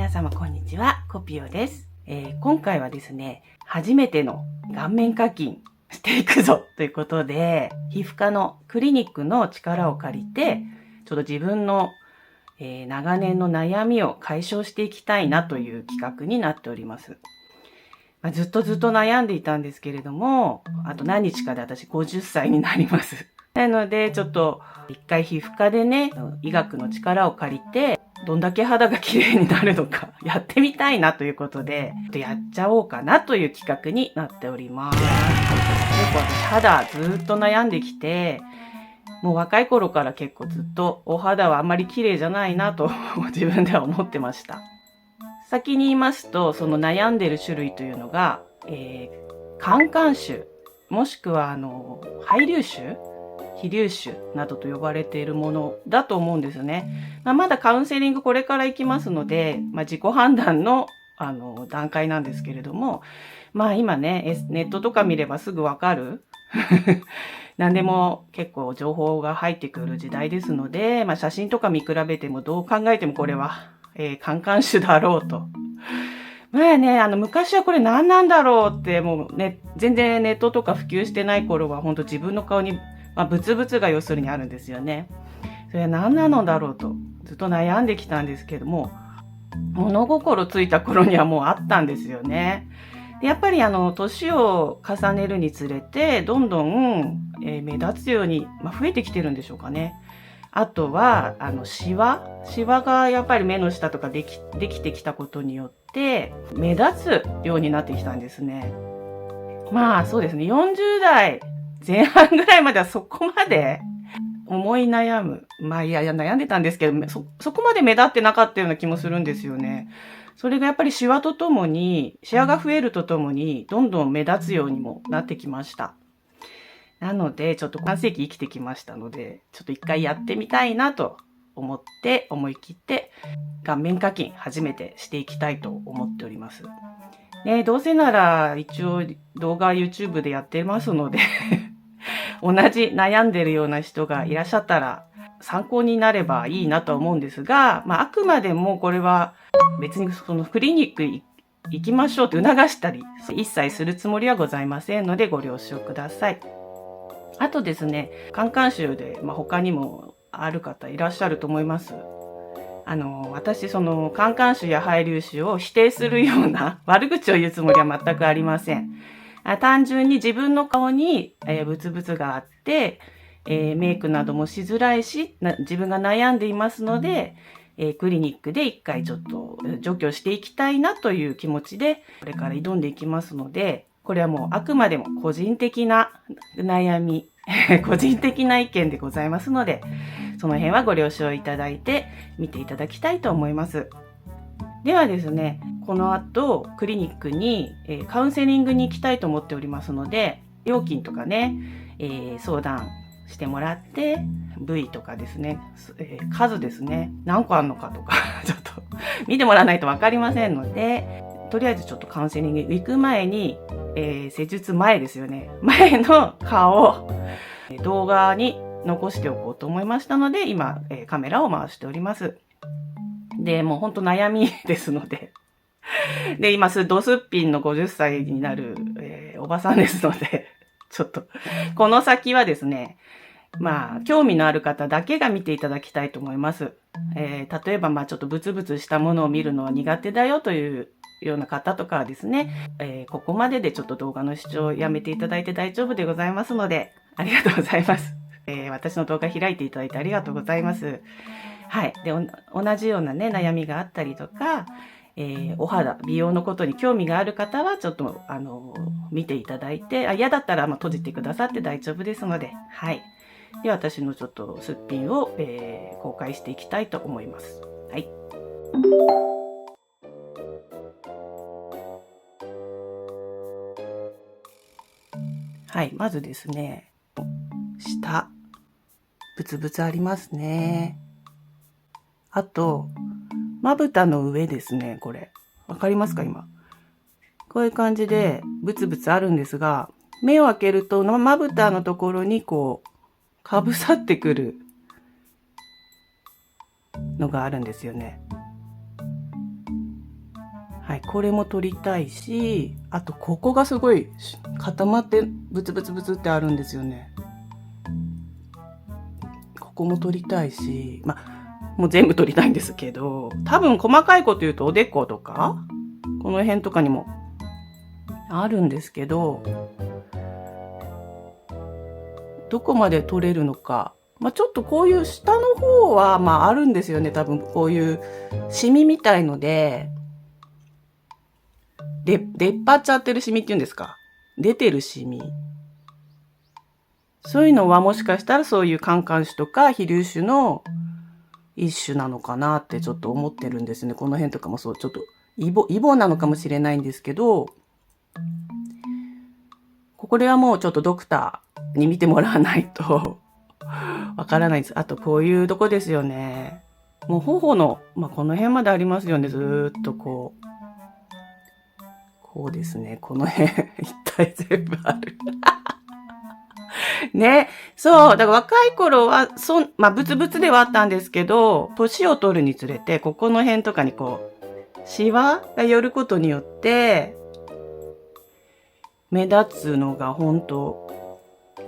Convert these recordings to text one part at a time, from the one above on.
皆様こんにちは、コピオです。今回はですね、初めての顔面課金していくぞということで、皮膚科のクリニックの力を借りて、ちょっと自分の、長年の悩みを解消していきたいなという企画になっております。ずっと悩んでいたんですけれども、あと何日かで私50歳になります。なので、ちょっと一回皮膚科でね、医学の力を借りて、どんだけ肌が綺麗になるのかやってみたいなということで、やっちゃおうかなという企画になっております。結構私肌ずっと悩んできて、もう若い頃から結構ずっとお肌はあんまり綺麗じゃないなと自分では思ってました。先に言いますと、その悩んでる種類というのが、肝幹腫、もしくは肺粒腫、非粒腫などと呼ばれているものだと思うんですね。まだカウンセリングこれから行きますので、自己判断の段階なんですけれども、今ね、ネットとか見ればすぐわかる何でも結構情報が入ってくる時代ですので、写真とか見比べてもどう考えてもこれは、肝幹腫だろうと。昔はこれ何なんだろうって、もうね、全然ネットとか普及してない頃は本当自分の顔に、ブツブツが要するにあるんですよね。それは何なのだろうと、ずっと悩んできたんですけども、物心ついた頃にはもうあったんですよね。でやっぱり年を重ねるにつれて、どんどん、目立つように、増えてきてるんでしょうかね。あとは、シワがやっぱり目の下とかできてきたことによって、目立つようになってきたんですね。そうですね。40代前半ぐらいまではそこまで思い悩む。悩んでたんですけど、そこまで目立ってなかったような気もするんですよね。それがやっぱりシワが増えるとともに、どんどん目立つようにもなってきました。なので、ちょっと半世紀生きてきましたので、ちょっと一回やってみたいなと思い切って、顔面課金初めてしていきたいと思っております。ね、どうせなら一応動画 YouTube でやってますので同じ悩んでるような人がいらっしゃったら参考になればいいなと思うんですが、あくまでもこれは別にそのクリニック行きましょうって促したり一切するつもりはございませんのでご了承ください。あとですね、肝幹腫で、他にもある方いらっしゃると思います。私、その肝幹腫や肺粒腫を否定するような悪口を言うつもりは全くありません。単純に自分の顔に、ブツブツがあって、メイクなどもしづらいし、自分が悩んでいますので、クリニックで一回ちょっと除去していきたいなという気持ちで、これから挑んでいきますので、これはもうあくまでも個人的な悩み、個人的な意見でございますので、その辺はご了承いただいて見ていただきたいと思います。ではですね、この後クリニックに、カウンセリングに行きたいと思っておりますので、料金とかね、相談してもらって、部位とかですね、数ですね、何個あるのかとかちょっと見てもらわないと分かりませんので、とりあえずちょっとカウンセリング行く前に、施術前ですよね、前の顔を動画に残しておこうと思いましたので、今、カメラを回しております。で、もうほんと悩みですので。で、今、ドすっぴんの50歳になる、おばさんですので、ちょっと、この先はですね、興味のある方だけが見ていただきたいと思います。例えば、ちょっとブツブツしたものを見るのは苦手だよというような方とかはですね、ここまででちょっと動画の視聴をやめていただいて大丈夫でございますので、ありがとうございます。私の動画開いていただいてありがとうございます。はい。で、同じようなね、悩みがあったりとか、お肌、美容のことに興味がある方は、ちょっと、見ていただいて、嫌だったら、閉じてくださって大丈夫ですので、はい。で、私のちょっとすっぴんを、公開していきたいと思います。はい。はい。まずですね、下、ブツブツありますね。あと、まぶたの上ですね、これ。わかりますか、今。こういう感じで、ブツブツあるんですが、目を開けると、まぶたのところにこう、かぶさってくるのがあるんですよね。はい、これも取りたいし、あとここがすごい固まってブツブツブツってあるんですよね。ここも取りたいし、もう全部取りたいんですけど、多分細かいこと言うとおでことか、この辺とかにもあるんですけど、どこまで取れるのか。ちょっとこういう下の方は、あるんですよね。多分こういうシミみたいので、出っ張っちゃってるシミっていうんですか。出てるシミ。そういうのはもしかしたらそういうカンカン種とか飛粒種の一種なのかなってちょっと思ってるんですね。この辺とかもそう、ちょっとイボなのかもしれないんですけど、これはもうちょっとドクターに見てもらわないとわからないです。あとこういうとこですよね。もう頬の、この辺までありますよね。ずーっとこうですね。この辺一体全部ある。ね。そう。だから若い頃は、ブツブツではあったんですけど、年を取るにつれて、ここの辺とかにシワが寄ることによって、目立つのが本当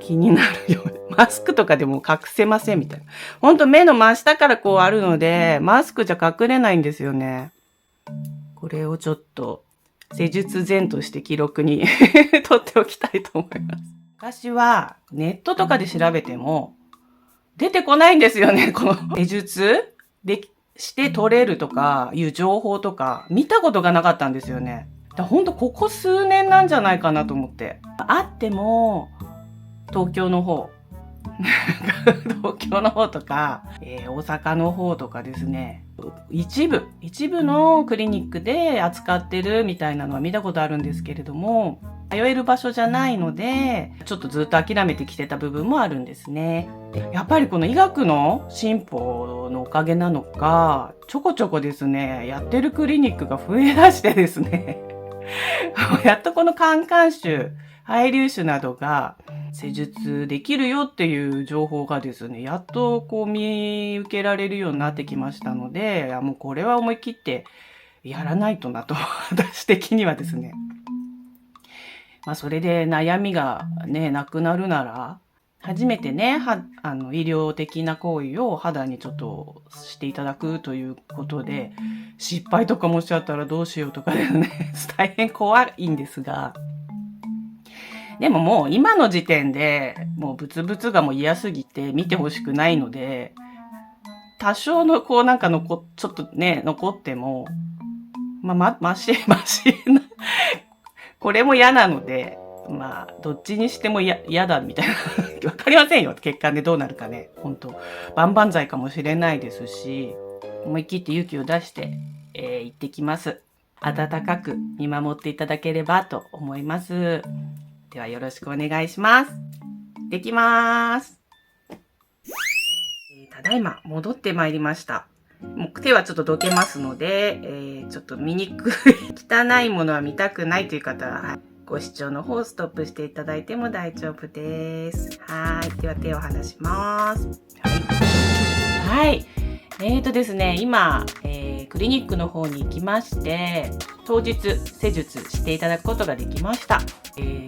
気になるように。マスクとかでも隠せませんみたいな。本当目の真下からあるので、マスクじゃ隠れないんですよね。これをちょっと、施術前として記録に取っておきたいと思います。昔はネットとかで調べても出てこないんですよね。この施術でして取れるとかいう情報とか見たことがなかったんですよね。ほんとここ数年なんじゃないかなと思って。あっても東京の方とか、大阪の方とかですね。一部のクリニックで扱ってるみたいなのは見たことあるんですけれども、通える場所じゃないので、ちょっとずっと諦めてきてた部分もあるんですね。やっぱりこの医学の進歩のおかげなのか、ちょこちょこですね、やってるクリニックが増えだしてですね、やっとこのカンカン種、配粒種などが施術できるよっていう情報がですね、やっと見受けられるようになってきましたので、もうこれは思い切ってやらないとなと、私的にはですね。それで悩みがね、なくなるなら、初めてね、医療的な行為を肌にちょっとしていただくということで、失敗とかもしちゃったらどうしようとかですね、大変怖いんですが、でももう今の時点でもうブツブツがもう嫌すぎて見てほしくないので、多少のちょっとね、残っても、マシな、これも嫌なので、どっちにしても嫌だみたいな。わかりませんよ。血管でどうなるかね。本当万々歳かもしれないですし、思い切って勇気を出して、行ってきます。温かく見守っていただければと思います。ではよろしくお願いします。できます。ただいま戻ってまいりました。もう手はちょっとどけますので、ちょっと見にくい汚いものは見たくないという方は、ご視聴の方ストップしていただいても大丈夫です。はい。では手を離します。はい。ですね、今、クリニックの方に行きまして、当日施術していただくことができました。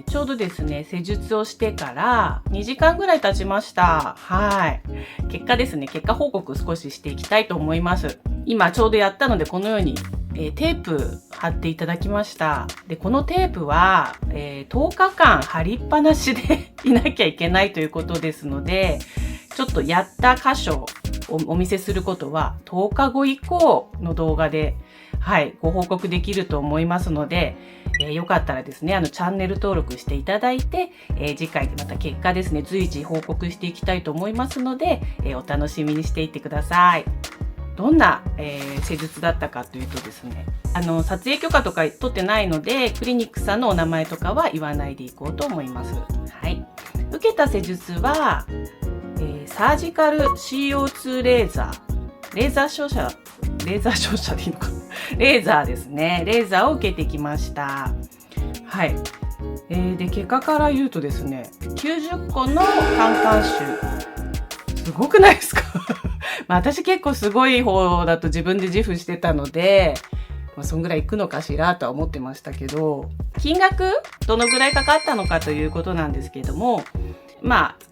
ちょうどですね、施術をしてから2時間ぐらい経ちました。はい。結果報告少ししていきたいと思います。今ちょうどやったので、このように、テープ貼っていただきました。で、このテープは、10日間貼りっぱなしでいなきゃいけないということですので、ちょっとやった箇所をお見せすることは10日後以降の動画で、はい、ご報告できると思いますので、よかったらですね、チャンネル登録していただいて、次回また結果ですね、随時報告していきたいと思いますので、お楽しみにしていてください。どんな、施術だったかというとですね、撮影許可とか取ってないので、クリニックさんのお名前とかは言わないでいこうと思います。はい。受けた施術は、サージカル CO2 レーザー照射でいいのかなレーザーですね。レーザーを受けてきました。はい。で、結果から言うとですね、90個のカンカン種。すごくないですか私結構すごい方だと自分で自負してたので、そんぐらいいくのかしらとは思ってましたけど、金額どのぐらいかかったのかということなんですけれども、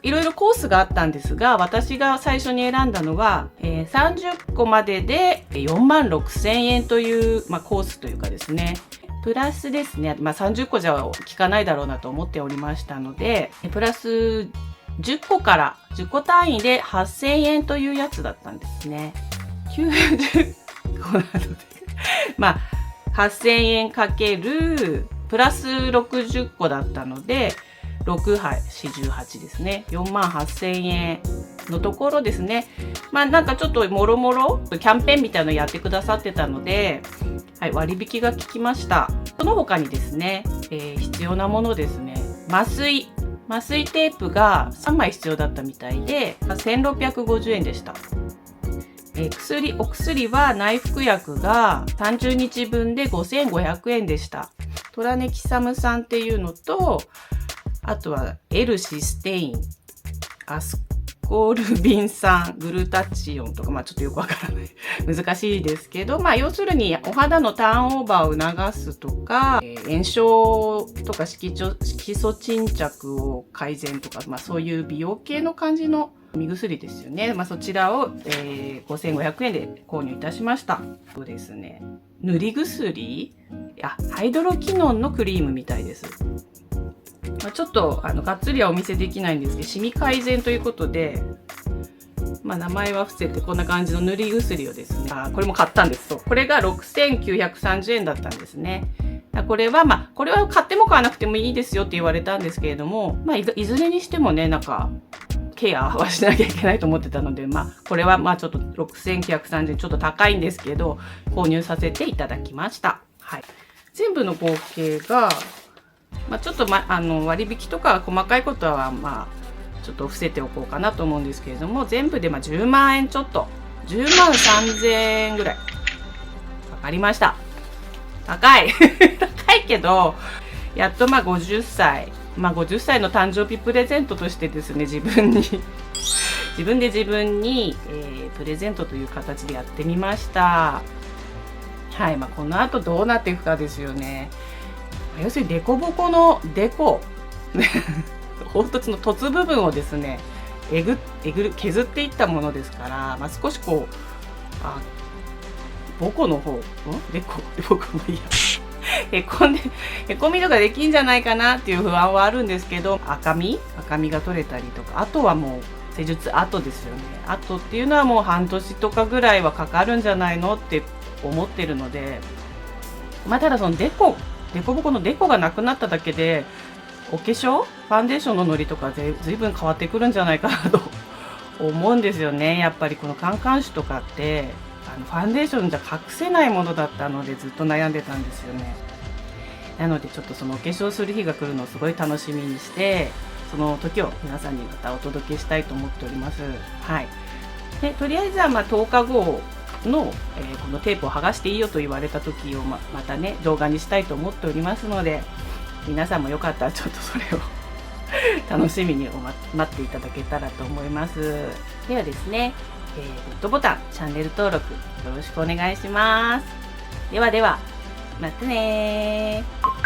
いろいろコースがあったんですが、私が最初に選んだのは、30個までで46,000円という、コースというかですね、プラスですね、30個じゃ効かないだろうなと思っておりましたので、プラス10個から10個単位で8,000円というやつだったんですね。90個なので8,000円かけるプラス60個だったので、6、48ですね。48,000円のところですね。なんかちょっともろもろキャンペーンみたいなのやってくださってたので、割引が効きました。その他にですね、必要なものですね。麻酔テープが3枚必要だったみたいで、1,650円でした。お薬は内服薬が30日分で5,500円でした。トラネキサム酸っていうのと、あとは L システイン、アスコルビン酸、グルタチオンとか、ちょっとよくわからない。難しいですけど、要するにお肌のターンオーバーを促すとか、炎症とか色素沈着を改善とか、そういう美容系の感じの見薬ですよね。そちらを、5,500円で購入いたしました。そうですね。塗り薬？ハイドロキノンのクリームみたいです。ちょっとがっつりはお見せできないんですけど、シミ改善ということで、名前は伏せてこんな感じの塗り薬をですね、これも買ったんです。これが6,930円だったんですね。これはこれは買っても買わなくてもいいですよって言われたんですけれども、いずれにしてもね、ケアはしなきゃいけないと思ってたので、これはちょっと6,930円ちょっと高いんですけど、購入させていただきました。全部の合計が、ちょっと割引とか細かいことはちょっと伏せておこうかなと思うんですけれども、全部で10万円ちょっと、103,000円ぐらいかかりました。高い高いけど、やっと50歳50歳の誕生日プレゼントとしてですね、自分で自分に、プレゼントという形でやってみました。この後どうなっていくかですよね。要するにデコボコのデコ凹凸の凸部分をですね、削っていったものですから、少しボコの方、デコもいいや。へこみとかできんじゃないかなっていう不安はあるんですけど、赤みが取れたりとか、あとはもう施術後ですよね。後っていうのはもう半年とかぐらいはかかるんじゃないのって思ってるので、ただそのデコボコのデコがなくなっただけで、お化粧ファンデーションのノリとかずいぶん変わってくるんじゃないかなと思うんですよね。やっぱりこのカンカン種とかってファンデーションじゃ隠せないものだったので、ずっと悩んでたんですよね。なのでちょっとそのお化粧する日が来るのをすごい楽しみにして、その時を皆さんにまたお届けしたいと思っております。でとりあえずは10日後の、このテープを剥がしていいよと言われた時をまたね、動画にしたいと思っておりますので、皆さんもよかったらちょっとそれを楽しみに待っていただけたらと思います。ではですね、グッドボタン、チャンネル登録よろしくお願いします。ではでは、またねー。